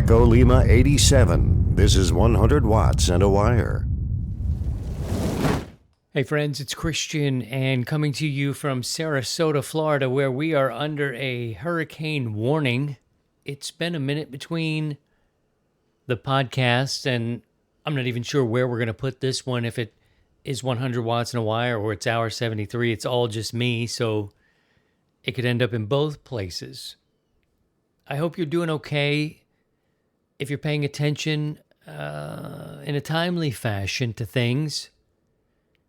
Echo Lima 87. This is 100 watts and a wire. Hey friends, it's Christian and coming to you from Sarasota, Florida, where we are under a hurricane warning. It's been a minute between the podcast, and I'm not even sure where we're going to put this one, if it is 100 watts and a wire or it's hour 73. It's all just me, so it could end up in both places. I hope you're doing okay. If you're paying attention in a timely fashion to things,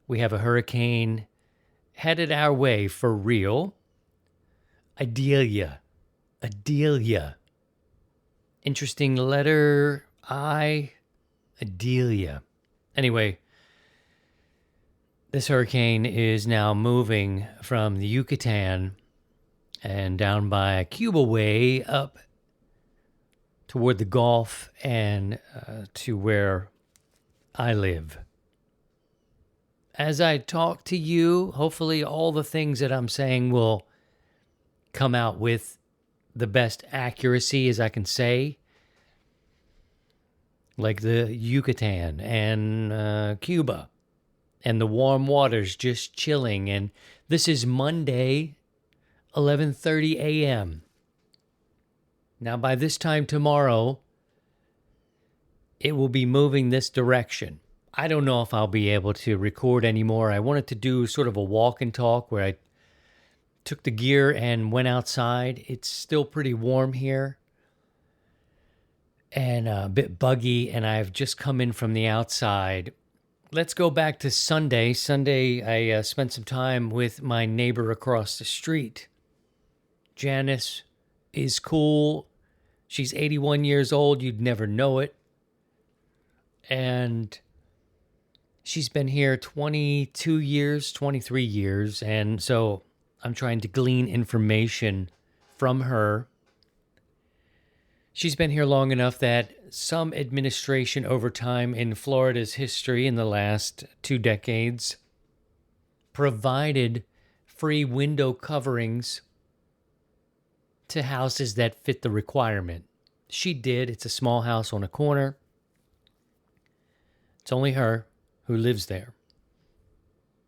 we have a hurricane headed our way for real. Idalia. Interesting letter I. Idalia. Anyway, this hurricane is now moving from the Yucatan and down by Cuba Way up toward the Gulf and to where I live. As I talk to you, hopefully all the things that I'm saying will come out with the best accuracy as I can say. Like the Yucatan and Cuba and the warm waters just chilling. And this is Monday, 11:30 a.m. Now, by this time tomorrow, it will be moving this direction. I don't know if I'll be able to record anymore. I wanted to do sort of a walk and talk where I took the gear and went outside. It's still pretty warm here and a bit buggy, and I've just come in from the outside. Let's go back to Sunday. Sunday, I spent some time with my neighbor across the street. Janice is cool. She's 81 years old. You'd never know it. And she's been here 22 years, 23 years. And so I'm trying to glean information from her. She's been here long enough that some administration over time in Florida's history in the last 2 decades provided free window coverings to houses that fit the requirement. She did. It's a small house on a corner. It's only her who lives there.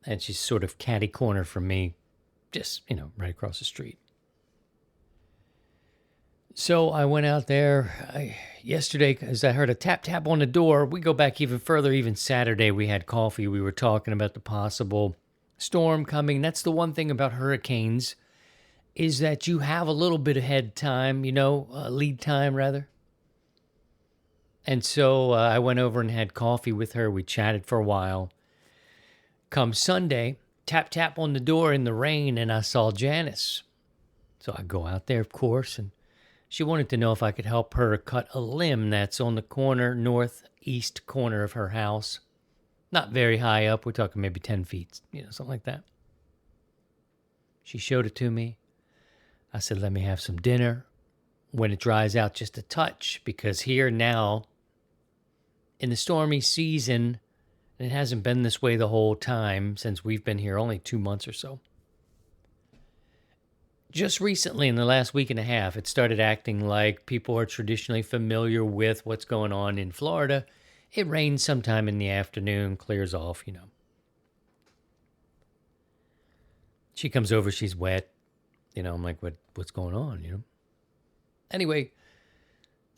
And she's sort of catty corner from me, just, right across the street. So I went out there yesterday because I heard a tap on the door. We go back even further. Even Saturday we had coffee. We were talking about the possible storm coming. That's the one thing about hurricanes, is that you have a little bit of lead time rather. And so I went over and had coffee with her. We chatted for a while. Come Sunday, tap on the door in the rain, and I saw Janice. So I go out there, of course, and she wanted to know if I could help her cut a limb that's on the northeast corner of her house. Not very high up. We're talking maybe 10 feet, something like that. She showed it to me. I said, let me have some dinner when it dries out just a touch, because here now, in the stormy season, and it hasn't been this way the whole time since we've been here, only 2 months or so. Just recently, in the last week and a half, it started acting like people are traditionally familiar with what's going on in Florida. It rains sometime in the afternoon, clears off, She comes over, she's wet. I'm like, what's going on, Anyway,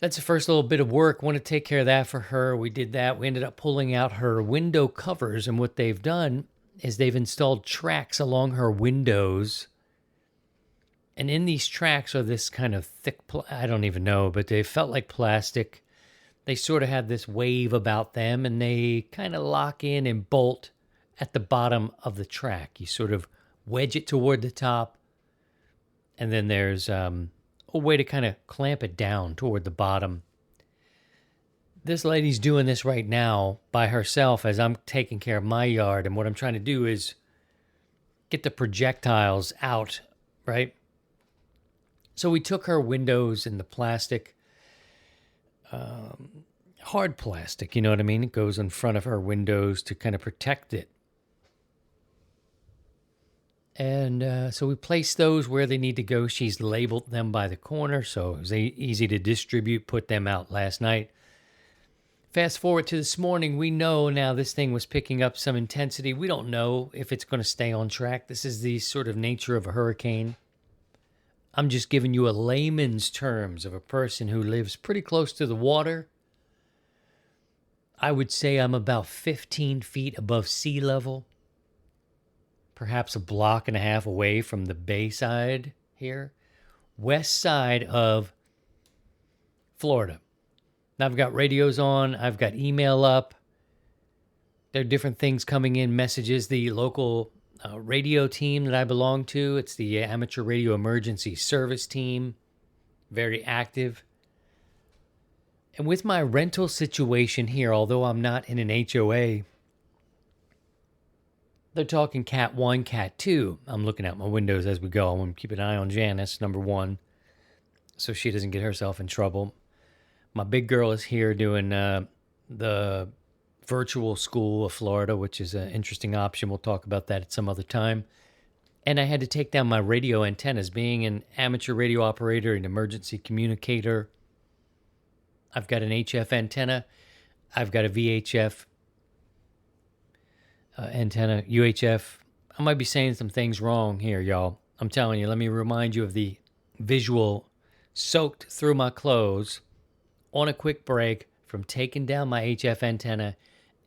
that's the first little bit of work. Want to take care of that for her. We did that. We ended up pulling out her window covers, and what they've done is they've installed tracks along her windows. And in these tracks are this kind of thick, I don't even know, but they felt like plastic. They sort of had this wave about them, and they kind of lock in and bolt at the bottom of the track. You sort of wedge it toward the top, and then there's a way to kind of clamp it down toward the bottom. This lady's doing this right now by herself as I'm taking care of my yard. And what I'm trying to do is get the projectiles out, right? So we took her windows and the plastic, hard plastic, you know what I mean? It goes in front of her windows to kind of protect it. And so we placed those where they need to go. She's labeled them by the corner, so it was easy to distribute, put them out last night. Fast forward to this morning, we know now this thing was picking up some intensity. We don't know if it's going to stay on track. This is the sort of nature of a hurricane. I'm just giving you a layman's terms of a person who lives pretty close to the water. I would say I'm about 15 feet above sea level, perhaps a block and a half away from the bay side here, west side of Florida. Now I've got radios on, I've got email up. There are different things coming in, messages. The local radio team that I belong to, it's the Amateur Radio Emergency Service Team, very active. And with my rental situation here, although I'm not in an HOA, they're talking Cat 1, Cat 2. I'm looking out my windows as we go. I want to keep an eye on Janice, number one, so she doesn't get herself in trouble. My big girl is here doing the virtual school of Florida, which is an interesting option. We'll talk about that at some other time. And I had to take down my radio antennas. Being an amateur radio operator, an emergency communicator, I've got an HF antenna. I've got a VHF antenna, UHF. I might be saying some things wrong here, y'all. I'm telling you, let me remind you of the visual soaked through my clothes on a quick break from taking down my HF antenna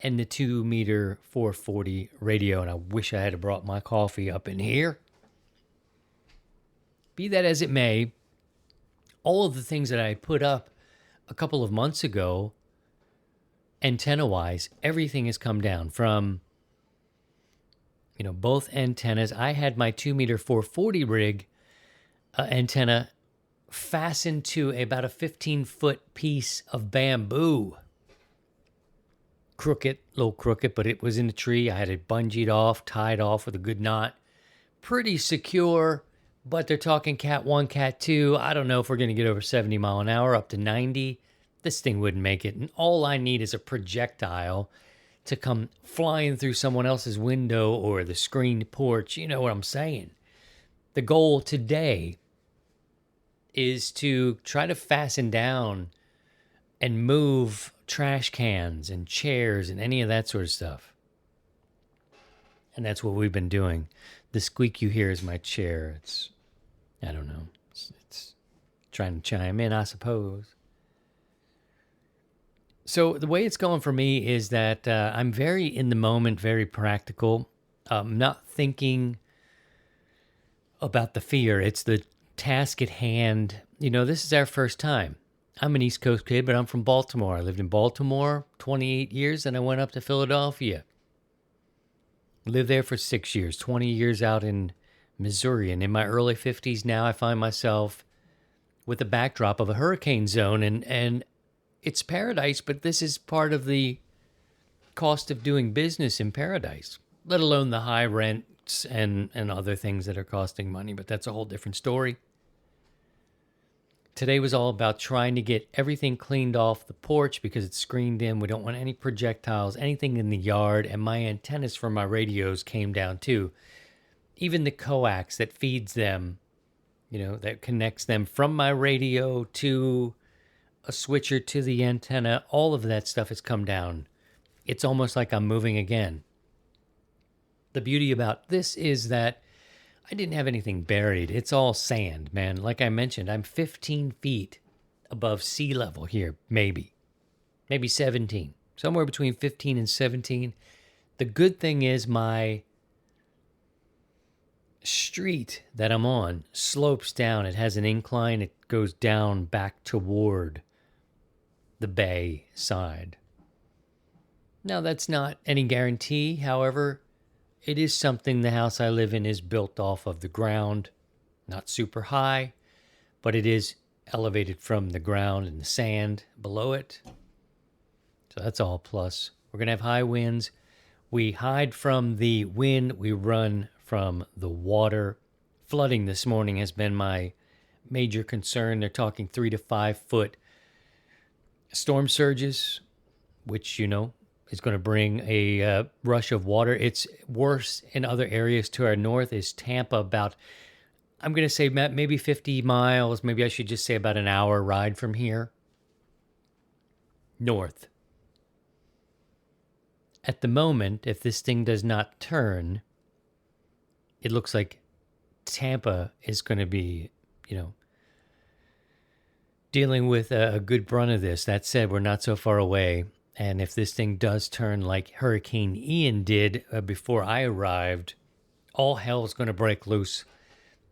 and the 2-meter 440 radio. And I wish I had brought my coffee up in here. Be that as it may, all of the things that I put up a couple of months ago, antenna-wise, everything has come down from, both antennas. I had my 2-meter 440 rig antenna fastened to about a 15-foot piece of bamboo. Little crooked, but it was in the tree. I had it bungeed off, tied off with a good knot. Pretty secure, but they're talking Cat 1, Cat 2. I don't know if we're going to get over 70 mile an hour, up to 90. This thing wouldn't make it. And all I need is a projectile to come flying through someone else's window or the screened porch. You know what I'm saying? The goal today is to try to fasten down and move trash cans and chairs and any of that sort of stuff. And that's what we've been doing. The squeak you hear is my chair. I don't know. It's trying to chime in, I suppose. So the way it's going for me is that I'm very in the moment, very practical. Not thinking about the fear. It's the task at hand. This is our first time. I'm an East Coast kid, but I'm from Baltimore. I lived in Baltimore 28 years, and I went up to Philadelphia. Lived there for 6 years, 20 years out in Missouri. And in my early 50s now, I find myself with the backdrop of a hurricane zone. And it's paradise, but this is part of the cost of doing business in paradise, let alone the high rents and other things that are costing money. But that's a whole different story. Today was all about trying to get everything cleaned off the porch because it's screened in. We don't want any projectiles, anything in the yard. And my antennas for my radios came down too. Even the coax that feeds them, that connects them from my radio to a switcher to the antenna, all of that stuff has come down. It's almost like I'm moving again. The beauty about this is that I didn't have anything buried. It's all sand, man. Like I mentioned, I'm 15 feet above sea level here, maybe 17, somewhere between 15 and 17. The good thing is my street that I'm on slopes down. It has an incline. It goes down back toward the bay side. Now, that's not any guarantee. However, it is something. The house I live in is built off of the ground, not super high, but it is elevated from the ground and the sand below it. So that's all plus. We're going to have high winds. We hide from the wind. We run from the water. Flooding this morning has been my major concern. They're talking 3 to 5 foot storm surges, which, is going to bring a rush of water. It's worse in other areas to our north. Is Tampa about, I'm going to say maybe 50 miles. Maybe I should just say about an hour ride from here. North. At the moment, if this thing does not turn, it looks like Tampa is going to be, dealing with a good brunt of this. That said, we're not so far away. And if this thing does turn like Hurricane Ian did before I arrived, all hell is going to break loose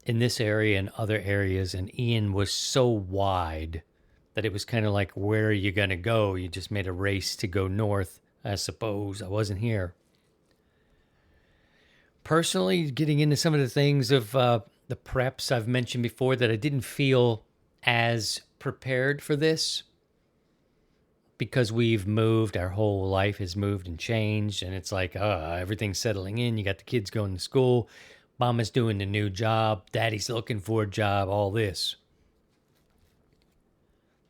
in this area and other areas. And Ian was so wide that it was kind of like, where are you going to go? You just made a race to go north, I suppose. I wasn't here. Personally, getting into some of the things of the preps I've mentioned before, that I didn't feel as prepared for this because we've moved. Our whole life has moved and changed, and it's like everything's settling in. You got the kids going to school, mama's doing the new job, daddy's looking for a job, all this.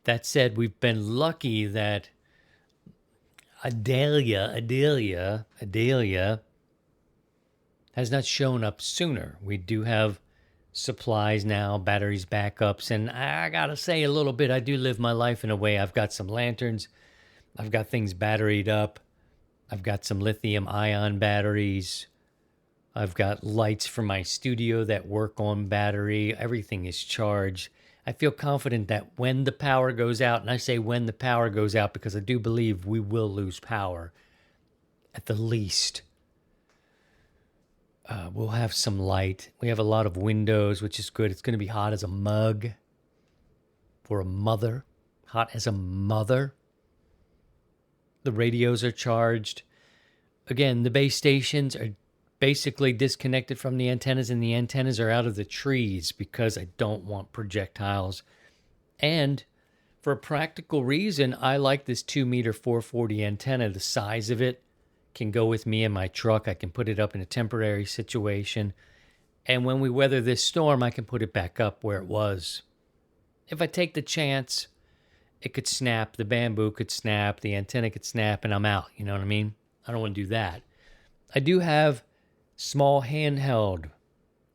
That said, we've been lucky that Idalia has not shown up sooner. We do have supplies now, batteries, backups, and I gotta say a little bit, I do live my life in a way. I've got some lanterns, I've got things batteried up, I've got some lithium ion batteries, I've got lights for my studio that work on battery. Everything is charged. I feel confident that when the power goes out, and I say when the power goes out because I do believe we will lose power at the least. We'll have some light. We have a lot of windows, which is good. It's going to be hot as a mug for a mother. Hot as a mother. The radios are charged. Again, the base stations are basically disconnected from the antennas, and the antennas are out of the trees because I don't want projectiles. And for a practical reason, I like this 2-meter 440 antenna. The size of it can go with me in my truck. I can put it up in a temporary situation. And when we weather this storm, I can put it back up where it was. If I take the chance, it could snap. The bamboo could snap. The antenna could snap, and I'm out. You know what I mean? I don't want to do that. I do have small handheld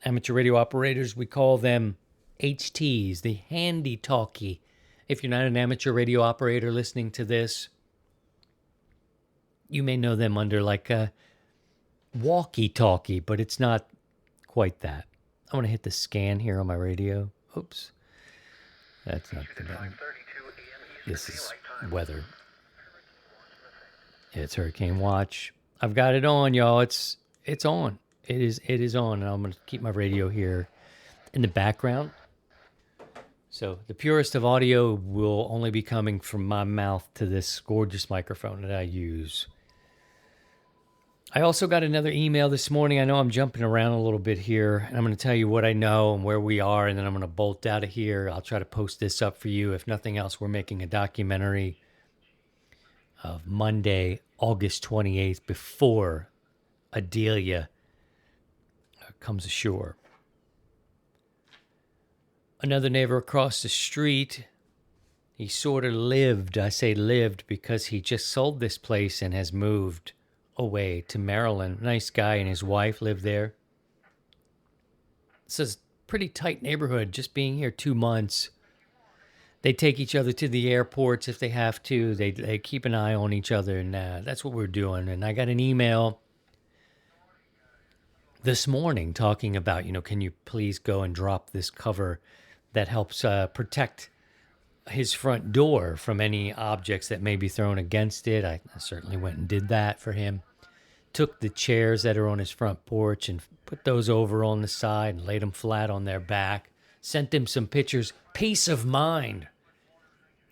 amateur radio operators. We call them HTs, the handy talkie. If you're not an amateur radio operator listening to this, you may know them under like a walkie-talkie, but it's not quite that. I want to hit the scan here on my radio. Oops. That's not the button. This is weather. Yeah, it's Hurricane Watch. I've got it on, y'all. It's on. It is on, and I'm going to keep my radio here in the background. So the purest of audio will only be coming from my mouth to this gorgeous microphone that I use. I also got another email this morning. I know I'm jumping around a little bit here, and I'm going to tell you what I know and where we are, and then I'm going to bolt out of here. I'll try to post this up for you. If nothing else, we're making a documentary of Monday, August 28th, before Idalia comes ashore. Another neighbor across the street, he sort of lived. I say lived because he just sold this place and has moved away to Maryland. Nice guy and his wife live there. It's a pretty tight neighborhood, just being here 2 months. They take each other to the airports if they have to. They keep an eye on each other, and that's what we're doing. And I got an email this morning talking about, can you please go and drop this cover that helps protect his front door from any objects that may be thrown against it. I certainly went and did that for him. Took the chairs that are on his front porch and put those over on the side and laid them flat on their back. Sent him some pictures. Peace of mind.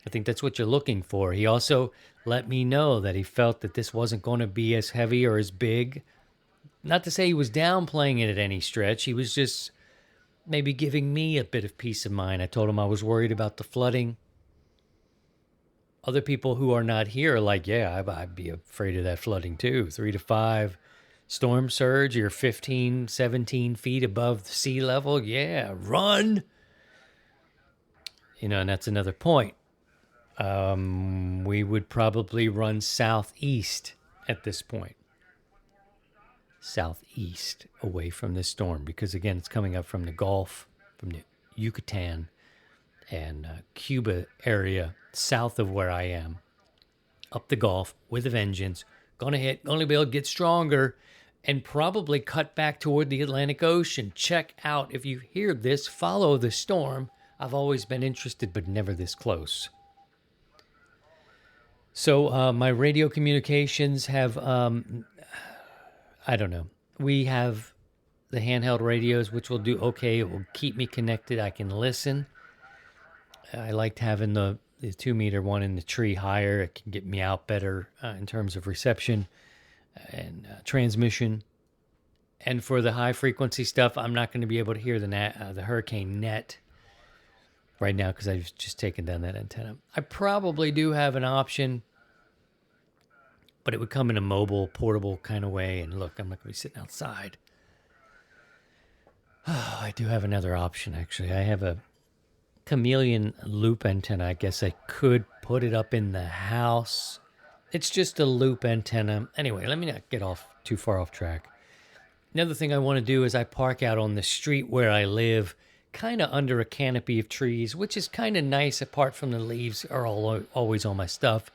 I think that's what you're looking for. He also let me know that he felt that this wasn't going to be as heavy or as big. Not to say he was downplaying it at any stretch. He was just maybe giving me a bit of peace of mind. I told him I was worried about the flooding. Other people who are not here are like, yeah, I'd be afraid of that flooding too. 3 to 5 storm surge, you're 15, 17 feet above the sea level. Yeah, run. And that's another point. We would probably run southeast at this point. Southeast away from this storm because, again, it's coming up from the Gulf, from the Yucatan and Cuba area south of where I am, up the Gulf with a vengeance. Gonna be able to get stronger and probably cut back toward the Atlantic Ocean. Check out, if you hear this, follow the storm. I've always been interested, but never this close. So my radio communications have, I don't know. We have the handheld radios, which will do okay. It will keep me connected. I can listen. I liked having the 2-meter one in the tree higher. It can get me out better in terms of reception and transmission. And for the high frequency stuff, I'm not going to be able to hear the hurricane net right now because I've just taken down that antenna. I probably do have an option, but it would come in a mobile, portable kind of way. And look, I'm not going to be sitting outside. Oh, I do have another option, actually. I have a chameleon loop antenna. I guess I could put it up in the house. It's just a loop antenna. Anyway, let me not get too far off track. Another thing I want to do is I park out on the street where I live, kind of under a canopy of trees, which is kind of nice apart from the leaves are always on my stuff.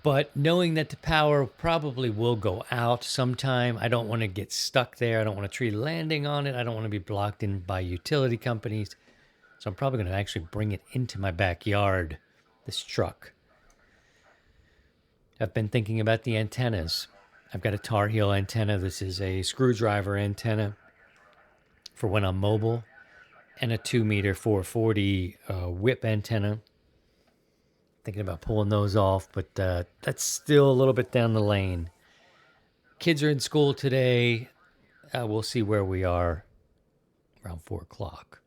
But knowing that the power probably will go out sometime, I don't want to get stuck there. I don't want a tree landing on it. I don't want to be blocked in by utility companies. So I'm probably going to actually bring it into my backyard, this truck. I've been thinking about the antennas. I've got a Tar Heel antenna. This is a screwdriver antenna for when I'm mobile, and a 2-meter 440 whip antenna. Thinking about pulling those off, but that's still a little bit down the lane. Kids are in school today. We'll see where we are around 4 o'clock.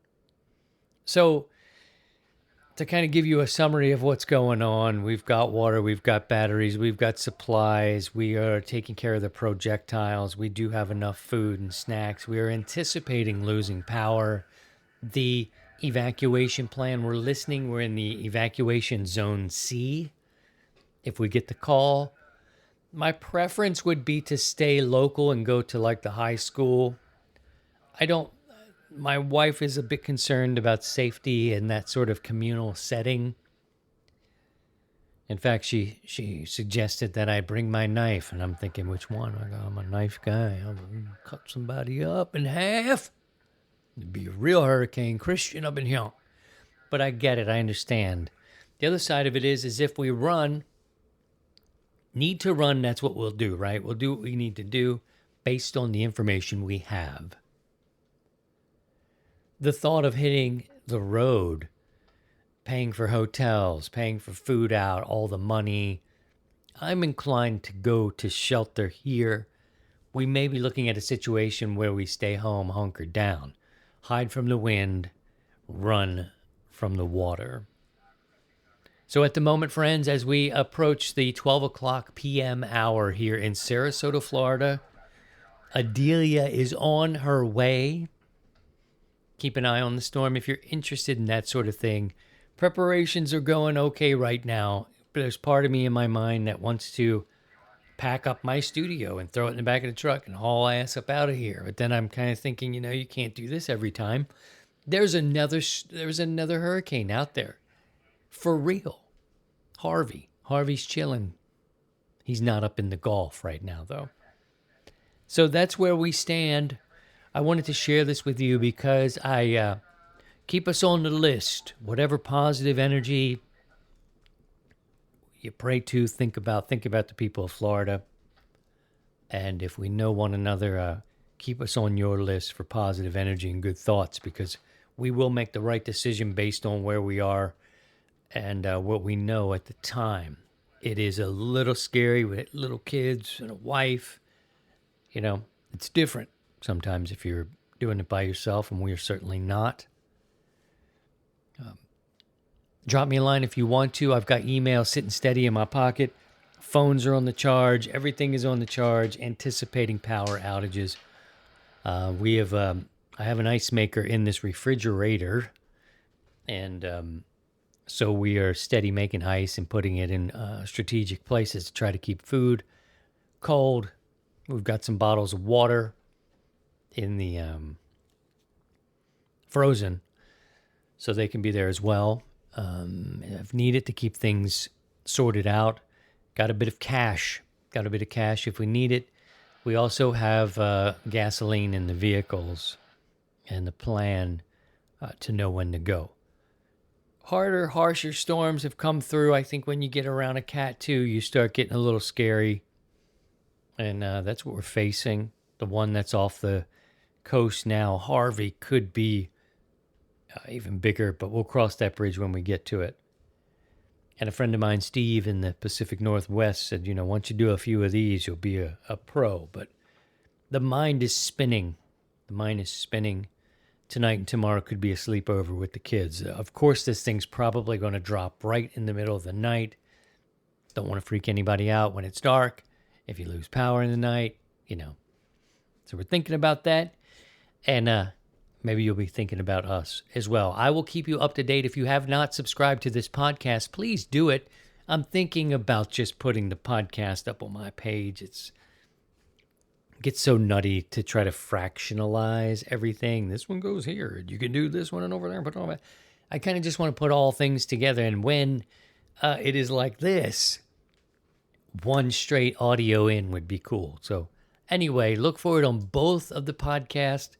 So, to kind of give you a summary of what's going on, we've got water, we've got batteries, we've got supplies, we are taking care of the projectiles, we do have enough food and snacks, we are anticipating losing power. The evacuation plan, we're listening, we're in the evacuation zone C. If we get the call, my preference would be to stay local and go to like the high school. My wife is a bit concerned about safety in that sort of communal setting. In fact, she suggested that I bring my knife, and I'm thinking, which one? I'm a knife guy. I'm going to cut somebody up in half. It'd be a real hurricane Christian up in here. But I get it. I understand. The other side of it is if we need to run, that's what we'll do, right? We'll do what we need to do based on the information we have. The thought of hitting the road, paying for hotels, paying for food out, all the money, I'm inclined to go to shelter here. We may be looking at a situation where we stay home, hunker down, hide from the wind, run from the water. So at the moment, friends, as we approach the 12 o'clock p.m. hour here in Sarasota, Florida, Idalia is on her way. Keep an eye on the storm if you're interested in that sort of thing. Preparations are going okay right now, but there's part of me in my mind that wants to pack up my studio and throw it in the back of the truck and haul ass up out of here. But then I'm kind of thinking, you can't do this every time. There's another hurricane out there. For real. Harvey's chilling. He's not up in the Gulf right now, though. So that's where we stand. I wanted to share this with you because I keep us on the list. Whatever positive energy you pray to, think about the people of Florida. And if we know one another, keep us on your list for positive energy and good thoughts, because we will make the right decision based on where we are and what we know at the time. It is a little scary with little kids and a wife. It's different sometimes if you're doing it by yourself, and we are certainly not. Drop me a line if you want to. I've got email sitting steady in my pocket. Phones are on the charge. Everything is on the charge, anticipating power outages. I have an ice maker in this refrigerator, and So we are steady making ice and putting it in strategic places to try to keep food cold. We've got some bottles of water in the frozen, so they can be there as well. If needed to keep things sorted out. Got a bit of cash. If we need it. We also have gasoline in the vehicles and the plan to know when to go. Harsher storms have come through. I think when you get around a Cat 2, you start getting a little scary. And that's what we're facing. The one that's off the coast now, Harvey, could be even bigger, but we'll cross that bridge when we get to it. And a friend of mine, Steve, in the Pacific Northwest said, once you do a few of these, you'll be a pro. But the mind is spinning. Tonight and tomorrow could be a sleepover with the kids. Of course, this thing's probably going to drop right in the middle of the night. Don't want to freak anybody out when it's dark. If you lose power in the night, So we're thinking about that. And maybe you'll be thinking about us as well. I will keep you up to date. If you have not subscribed to this podcast, please do it. I'm thinking about just putting the podcast up on my page. It gets so nutty to try to fractionalize everything. This one goes here. You can do this one and over there. But I kind of just want to put all things together. And when it is like this, one straight audio in would be cool. So anyway, look for it on both of the podcasts.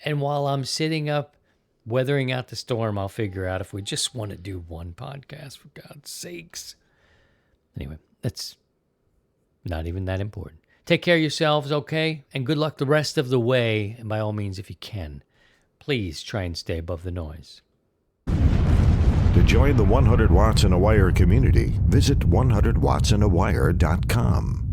And while I'm sitting up, weathering out the storm, I'll figure out if we just want to do one podcast, for God's sakes. Anyway, that's not even that important. Take care of yourselves, okay? And good luck the rest of the way. And by all means, if you can, please try and stay above the noise. To join the 100 Watts in a Wire community, visit 100wattsinawire.com.